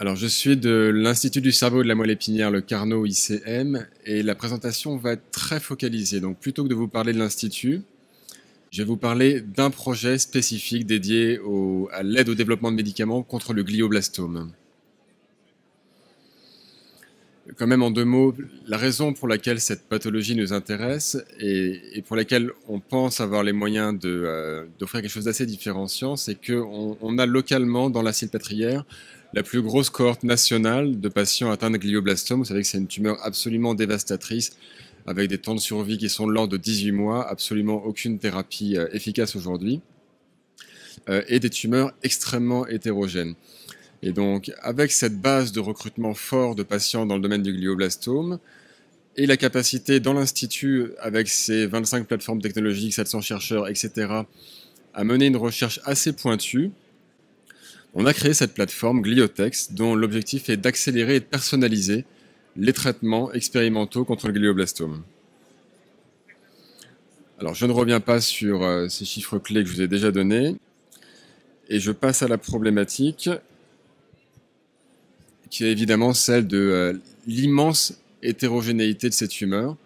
Alors, je suis de l'Institut du cerveau et de la moelle épinière, le Carnot ICM, et la présentation va être très focalisée. Donc, plutôt que de vous parler de l'Institut, je vais vous parler d'un projet spécifique dédié à l'aide au développement de médicaments contre le glioblastome. Quand même, en deux mots, la raison pour laquelle cette pathologie nous intéresse et pour laquelle on pense avoir les moyens d'offrir quelque chose d'assez différenciant, c'est qu'on a localement dans la Salpêtrière la plus grosse cohorte nationale de patients atteints de glioblastome. Vous savez que c'est une tumeur absolument dévastatrice, avec des temps de survie qui sont de l'ordre de 18 mois, absolument aucune thérapie efficace aujourd'hui, et des tumeurs extrêmement hétérogènes. Et donc, avec cette base de recrutement fort de patients dans le domaine du glioblastome, et la capacité dans l'Institut, avec ses 25 plateformes technologiques, 700 chercheurs, etc., à mener une recherche assez pointue, on a créé cette plateforme Gliotex, dont l'objectif est d'accélérer et de personnaliser les traitements expérimentaux contre le glioblastome. Alors, je ne reviens pas sur ces chiffres clés que je vous ai déjà donnés, et je passe à la problématique qui est évidemment celle de l'immense hétérogénéité de ces tumeurs.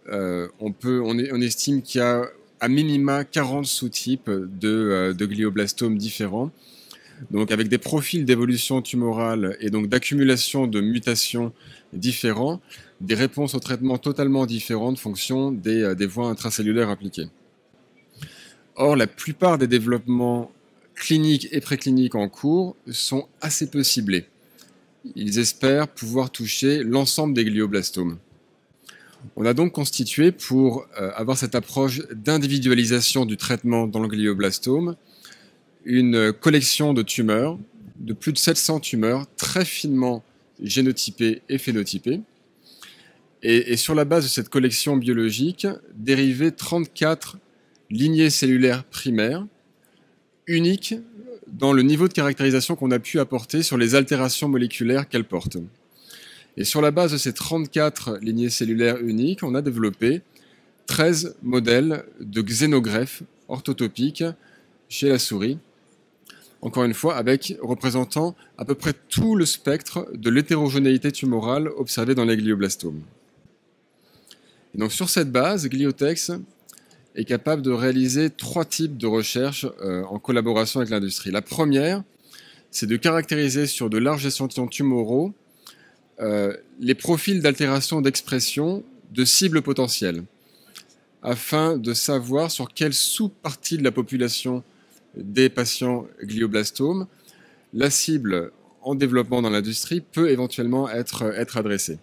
On estime qu'il y a à minima 40 sous-types de glioblastomes différents, donc avec des profils d'évolution tumorale et donc d'accumulation de mutations différents, des réponses au traitement totalement différentes en fonction des voies intracellulaires appliquées. Or, la plupart des développements cliniques et précliniques en cours sont assez peu ciblés. Ils espèrent pouvoir toucher l'ensemble des glioblastomes. On a donc constitué, pour avoir cette approche d'individualisation du traitement dans le glioblastome, une collection de tumeurs, de plus de 700 tumeurs, très finement génotypées et phénotypées. Et sur la base de cette collection biologique, dériver 34 lignées cellulaires primaires, uniques dans le niveau de caractérisation qu'on a pu apporter sur les altérations moléculaires qu'elles portent. Et sur la base de ces 34 lignées cellulaires uniques, on a développé 13 modèles de xénogreffes orthotopiques chez la souris, encore une fois représentant à peu près tout le spectre de l'hétérogénéité tumorale observée dans les glioblastomes. Et donc sur cette base, Gliotex est capable de réaliser 3 types de recherches en collaboration avec l'industrie. La première, c'est de caractériser sur de larges échantillons tumoraux les profils d'altération d'expression de cibles potentielles, afin de savoir sur quelle sous-partie de la population des patients glioblastomes la cible en développement dans l'industrie peut éventuellement être adressée.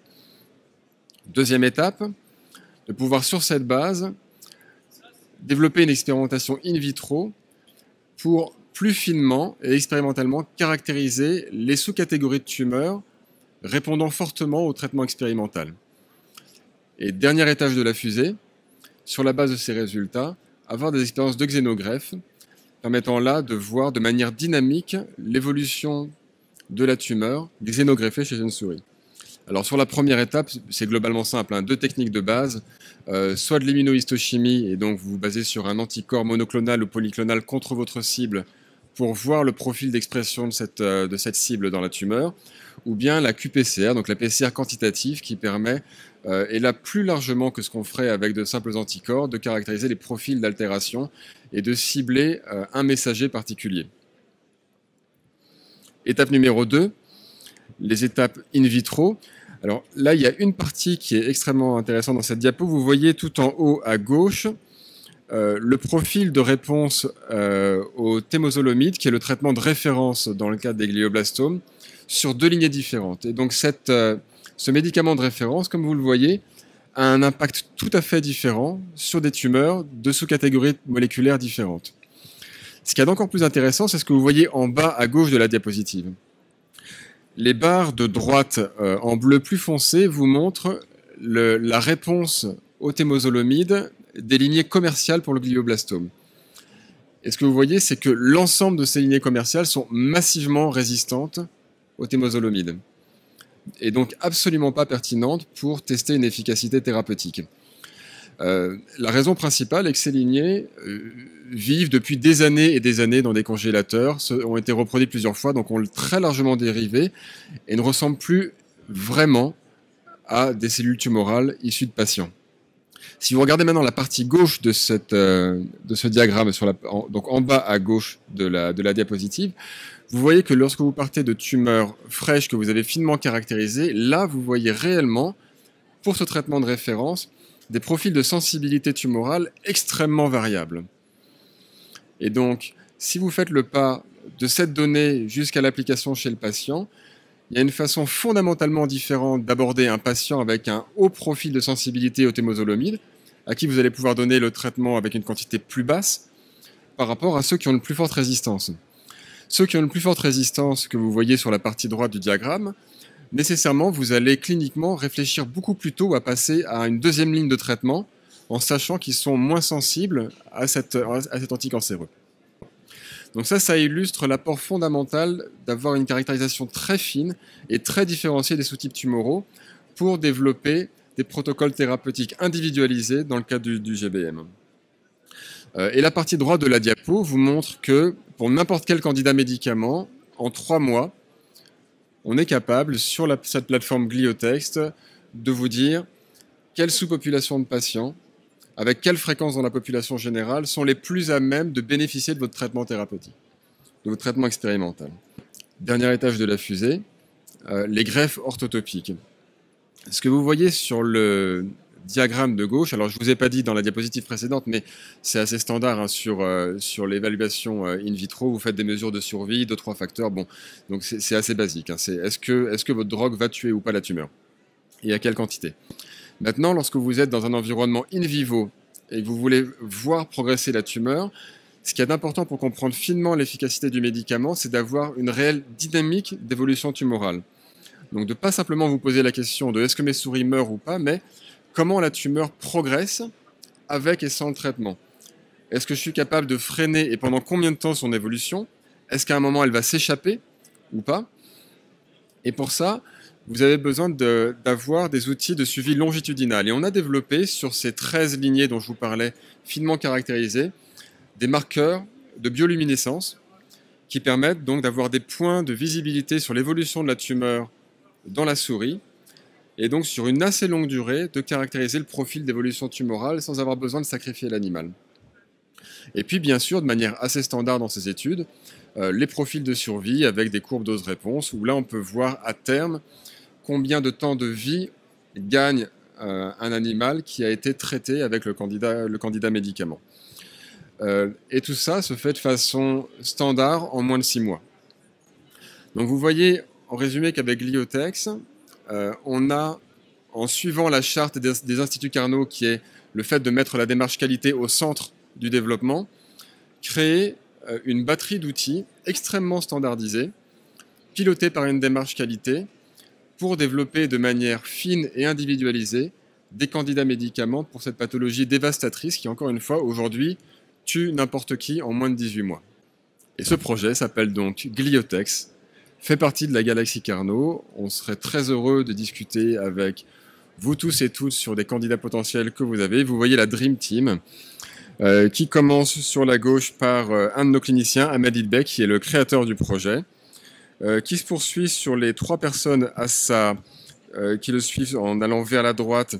Deuxième étape, de pouvoir sur cette base développer une expérimentation in vitro pour plus finement et expérimentalement caractériser les sous-catégories de tumeurs répondant fortement au traitement expérimental. Et dernier étage de la fusée, sur la base de ces résultats, avoir des expériences de xénogreffe permettant là de voir de manière dynamique l'évolution de la tumeur xénogreffée chez une souris. Alors sur la première étape, c'est globalement simple, 2 techniques de base, soit de l'immunohistochimie, et donc vous vous basez sur un anticorps monoclonal ou polyclonal contre votre cible pour voir le profil d'expression de cette cible dans la tumeur, ou bien la qPCR, donc la PCR quantitative qui permet, et là plus largement que ce qu'on ferait avec de simples anticorps, de caractériser les profils d'altération et de cibler un messager particulier. Étape numéro 2, les étapes in vitro. Alors là, il y a une partie qui est extrêmement intéressante dans cette diapo. Vous voyez tout en haut à gauche le profil de réponse au temozolomide, qui est le traitement de référence dans le cadre des glioblastomes, sur 2 lignées différentes. Et donc ce médicament de référence, comme vous le voyez, a un impact tout à fait différent sur des tumeurs de sous-catégories moléculaires différentes. Ce qui est encore plus intéressant, c'est ce que vous voyez en bas à gauche de la diapositive. Les barres de droite en bleu plus foncé vous montrent la réponse au temozolomide des lignées commerciales pour le glioblastome. Et ce que vous voyez, c'est que l'ensemble de ces lignées commerciales sont massivement résistantes au temozolomide, et donc absolument pas pertinentes pour tester une efficacité thérapeutique. La raison principale est que ces lignées vivent depuis des années et des années dans des congélateurs, ont été reproduites plusieurs fois, donc ont très largement dérivé et ne ressemblent plus vraiment à des cellules tumorales issues de patients. Si vous regardez maintenant la partie gauche de ce diagramme, donc en bas à gauche de la diapositive, vous voyez que lorsque vous partez de tumeurs fraîches que vous avez finement caractérisées, là vous voyez réellement, pour ce traitement de référence, des profils de sensibilité tumorale extrêmement variables. Et donc, si vous faites le pas de cette donnée jusqu'à l'application chez le patient, il y a une façon fondamentalement différente d'aborder un patient avec un haut profil de sensibilité aux temozolomides, à qui vous allez pouvoir donner le traitement avec une quantité plus basse, par rapport à ceux qui ont une plus forte résistance. Ceux qui ont une plus forte résistance que vous voyez sur la partie droite du diagramme, nécessairement, vous allez cliniquement réfléchir beaucoup plus tôt à passer à une deuxième ligne de traitement, en sachant qu'ils sont moins sensibles à cet anticancéreux. Donc ça illustre l'apport fondamental d'avoir une caractérisation très fine et très différenciée des sous-types tumoraux pour développer des protocoles thérapeutiques individualisés dans le cadre du GBM. Et la partie droite de la diapo vous montre que pour n'importe quel candidat médicament, en 3 mois, on est capable, sur cette plateforme Gliotext, de vous dire quelle sous-population de patients, avec quelle fréquence dans la population générale, sont les plus à même de bénéficier de votre traitement thérapeutique, de votre traitement expérimental. Dernier étage de la fusée, les greffes orthotopiques. Ce que vous voyez sur le diagramme de gauche, alors je ne vous ai pas dit dans la diapositive précédente, mais c'est assez standard hein, sur l'évaluation in vitro, vous faites des mesures de survie, 2-3 facteurs, bon, donc c'est assez basique. Hein, est-ce que votre drogue va tuer ou pas la tumeur? Et à quelle quantité? Maintenant, lorsque vous êtes dans un environnement in vivo et que vous voulez voir progresser la tumeur, ce qui est important pour comprendre finement l'efficacité du médicament, c'est d'avoir une réelle dynamique d'évolution tumorale. Donc de ne pas simplement vous poser la question de est-ce que mes souris meurent ou pas, mais comment la tumeur progresse avec et sans le traitement. Est-ce que je suis capable de freiner et pendant combien de temps son évolution? Est-ce qu'à un moment elle va s'échapper ou pas? Et pour ça, vous avez besoin d'avoir des outils de suivi longitudinal. Et on a développé sur ces 13 lignées dont je vous parlais, finement caractérisées, des marqueurs de bioluminescence qui permettent donc d'avoir des points de visibilité sur l'évolution de la tumeur dans la souris et donc sur une assez longue durée de caractériser le profil d'évolution tumorale sans avoir besoin de sacrifier l'animal. Et puis bien sûr, de manière assez standard dans ces études, les profils de survie avec des courbes dose-réponse où là on peut voir à terme combien de temps de vie gagne un animal qui a été traité avec le candidat médicament. Et tout ça se fait de façon standard en moins de 6 mois. Donc vous voyez en résumé qu'avec Gliotext, on a, en suivant la charte des instituts Carnot, qui est le fait de mettre la démarche qualité au centre du développement, créé une batterie d'outils extrêmement standardisés, pilotés par une démarche qualité, pour développer de manière fine et individualisée des candidats médicaments pour cette pathologie dévastatrice qui, encore une fois, aujourd'hui, tue n'importe qui en moins de 18 mois. Et ce projet s'appelle donc Gliotext, fait partie de la galaxie Carnot. On serait très heureux de discuter avec vous tous et toutes sur des candidats potentiels que vous avez. Vous voyez la Dream Team, qui commence sur la gauche par un de nos cliniciens, Ahmed Idbek, qui est le créateur du projet, qui se poursuit sur les 3 personnes qui le suivent en allant vers la droite,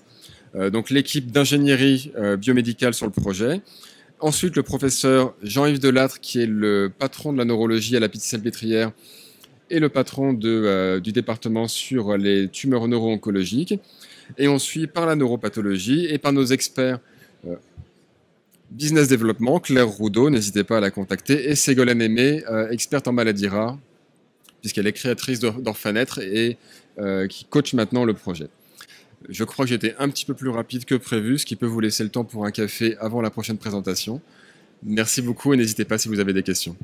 donc l'équipe d'ingénierie biomédicale sur le projet. Ensuite, le professeur Jean-Yves Delattre, qui est le patron de la neurologie à la Pitié-Salpêtrière et le patron du département sur les tumeurs neuro-oncologiques. Et on suit par la neuropathologie et par nos experts business développement, Claire Roudot, n'hésitez pas à la contacter, et Ségolène Aimé, experte en maladies rares, puisqu'elle est créatrice d'Orphanêtre et qui coach maintenant le projet. Je crois que j'étais un petit peu plus rapide que prévu, ce qui peut vous laisser le temps pour un café avant la prochaine présentation. Merci beaucoup et n'hésitez pas si vous avez des questions.